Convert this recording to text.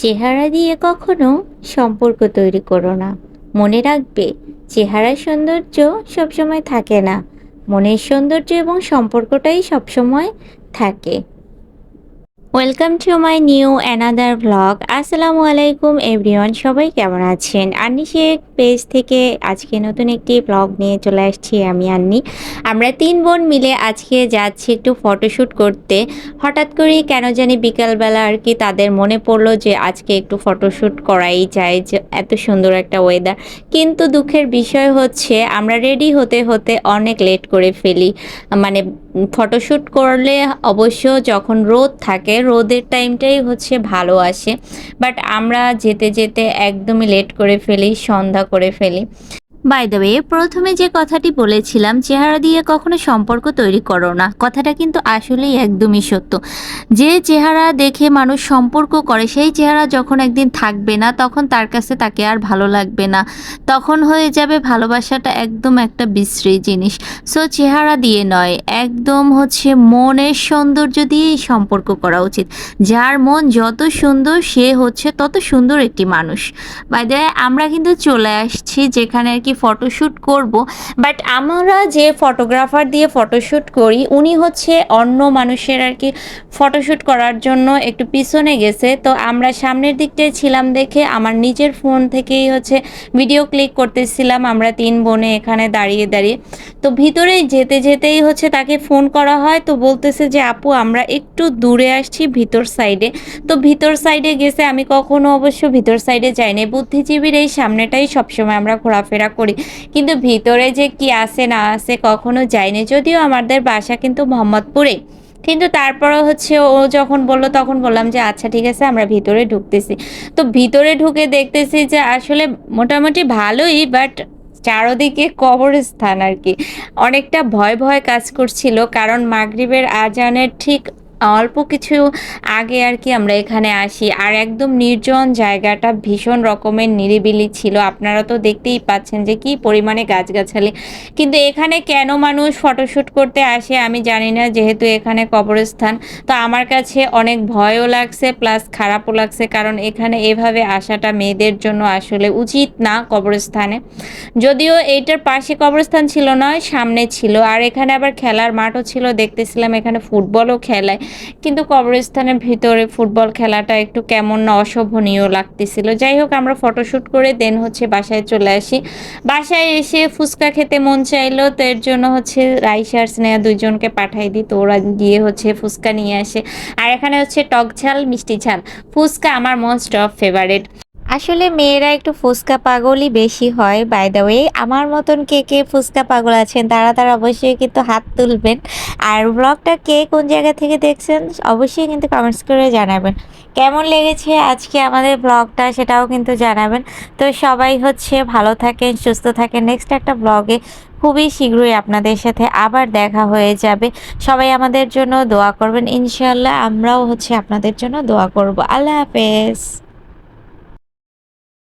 চেহারা দিয়ে কখনো সম্পর্ক তৈরি করো না। মনে রাখবে, চেহারার সৌন্দর্য সবসময় থাকে না, মনের সৌন্দর্য এবং সম্পর্কটাই সবসময় থাকে। Welcome to my new another vlog. আসসালামু আলাইকুম এভরিওয়ান, সবাই কেমন আছেন? আন্নি শেখ পেজ থেকে আজকে নতুন একটি ব্লগ নিয়ে চলে আসছি আমি আন্নি। আমরা 3 বোন মিলে আজকে যাচ্ছি একটু ফটোশ্যুট করতে। হঠাৎ করেই কেন জানি বিকালবেলা আর কি তাদের মনে পড়লো যে আজকে একটু ফটোশ্যুট করাই যায়, যে এত সুন্দর একটা ওয়েদার। কিন্তু দুঃখের বিষয় হচ্ছে আমরা রেডি হতে হতে অনেক লেট করে ফেলি। মানে ফটোশ্যুট করলে অবশ্য যখন রোদ থাকে, রোদের টাইমটাই হচ্ছে ভালো আসে, বাট আমরা যেতে যেতে একদমই লেট করে ফেলি, সন্ধ্যা করে ফেলি। বাই দ্য ওয়ে, প্রথমে যে কথাটি বলেছিলাম চেহারা দিয়ে কখনো সম্পর্ক তৈরি করো না, কথাটা কিন্তু আসলেই একদমই সত্য। যে চেহারা দেখে মানুষ সম্পর্ক করে সেই চেহারা যখন একদিন থাকবে না, তখন তার কাছে তাকে আর ভালো লাগবে না, তখন হয়ে যাবে ভালোবাসাটা একদম একটা বিশ্রী জিনিস। সো চেহারা দিয়ে নয়, একদম হচ্ছে মনের সৌন্দর্য দিয়েই সম্পর্ক করা উচিত। যার মন যত সুন্দর সে হচ্ছে তত সুন্দর একটি মানুষ। বাই দ্য ওয়ে, আমরা কিন্তু চলে আসছি যেখানে আর কি ফটোশ্যুট করব, বাট আমরা যে ফটোগ্রাফার দিয়ে ফটোশ্যুট করি উনি হচ্ছে অন্য মানুষের আর কি ফটোশ্যুট করার জন্য একটু পিছনে গেছে। তো আমরা সামনের দিকটায় ছিলাম দেখে আমার নিজের ফোন থেকেই হচ্ছে ভিডিও ক্লিক করতেছিলাম, আমরা 3 বোনে এখানে দাঁড়িয়ে দাঁড়িয়ে। তো ভিতরে যেতে যেতেই হচ্ছে তাকে ফোন করা হয়, তো বলতেছে যে আপু আমরা একটু দূরে আসছি ভিতর সাইডে। তো ভিতর সাইডে গেছে, আমি কখনো অবশ্য ভিতর সাইডে যাইনি, বুদ্ধিজীবীর এই সামনেটাই সবসময় আমরা ঘোরাফেরা করি, কিন্তু ভিতরে যে কি আছে না আছে কখনো যাইনি। যদিও আমাদের বাসা কিন্তু মোহাম্মদপুরে, কিন্তু তারপরে হচ্ছে ও যখন বললো তখন বললাম যে আচ্ছা ঠিক আছে আমরা ভিতরে ঢুকতেছি। তো ভিতরে ঢুকে দেখতেছি যে আসলে মোটামুটি ভালোই, বাট চারদিকে কবরস্থান আর কি। অনেকটা ভয় ভয় কাজ করছিল, কারণ মাগরিবের আজানের ঠিক অল্প কিছু আগে আর কি আমরা এখানে আসি, আর একদম নির্জন জায়গাটা ভীষণ রকমের নিরিবিলি ছিল। আপনারা তো দেখতেই পাচ্ছেন যে কি পরিমাণে গাছগাছালি। কিন্তু এখানে কেন মানুষ ফটোশ্যুট করতে আসে আমি জানি না, যেহেতু এখানে কবরস্থান। তো আমার কাছে অনেক ভয়ও লাগছে প্লাস খারাপও লাগছে, কারণ এখানে এভাবে আসাটা মেয়েদের জন্য আসলে উচিত না কবরস্থানে। যদিও এইটার পাশে কবরস্থান ছিল না, সামনে ছিল, আর এখানে আবার খেলার মাঠও ছিল, দেখতেছিলাম এখানে ফুটবলও খেলায়। কিন্তু কবরস্থানের ভিতরে ফুটবল খেলাটা একটু কেমন না অশোভনীয় লাগতেছিল। যাই হোক, আমরা ফটোশ্যুট করে দেন হচ্ছে বাসায় চলে আসি। বাসায় এসে ফুচকা খেতে মন চাইলো, তো এর জন্য হচ্ছে রাইসা আর স্নেহা দুইজনকে পাঠাই দিই, তো ওরা গিয়ে হচ্ছে ফুচকা নিয়ে আসে। আর এখানে হচ্ছে টক ঝাল মিষ্টি ঝাল ফুচকা আমার মোস্ট অফ ফেভারিট। আসলে মেয়েরা একটু ফুচকা পাগলই বেশি হয়। বাই দ্য ওয়ে, আমার মতন কে কে ফুচকা পাগল আছেন তারা তারা অবশ্যই কিন্তু হাত তুলবেন। আর ব্লগটা কে কোন জায়গা থেকে দেখছেন অবশ্যই কিন্তু কমেন্টস করে জানাবেন। কেমন লেগেছে আজকে আমাদের ব্লগটা সেটাও কিন্তু জানাবেন। তো সবাই হচ্ছে ভালো থাকেন, সুস্থ থাকেন। নেক্সট একটা ব্লগে খুবই শীঘ্রই আপনাদের সাথে আবার দেখা হয়ে যাবে। সবাই আমাদের জন্য দোয়া করবেন, ইনশাল্লাহ আমরাও হচ্ছে আপনাদের জন্য দোয়া করব। আল্লাহ হাফেজ।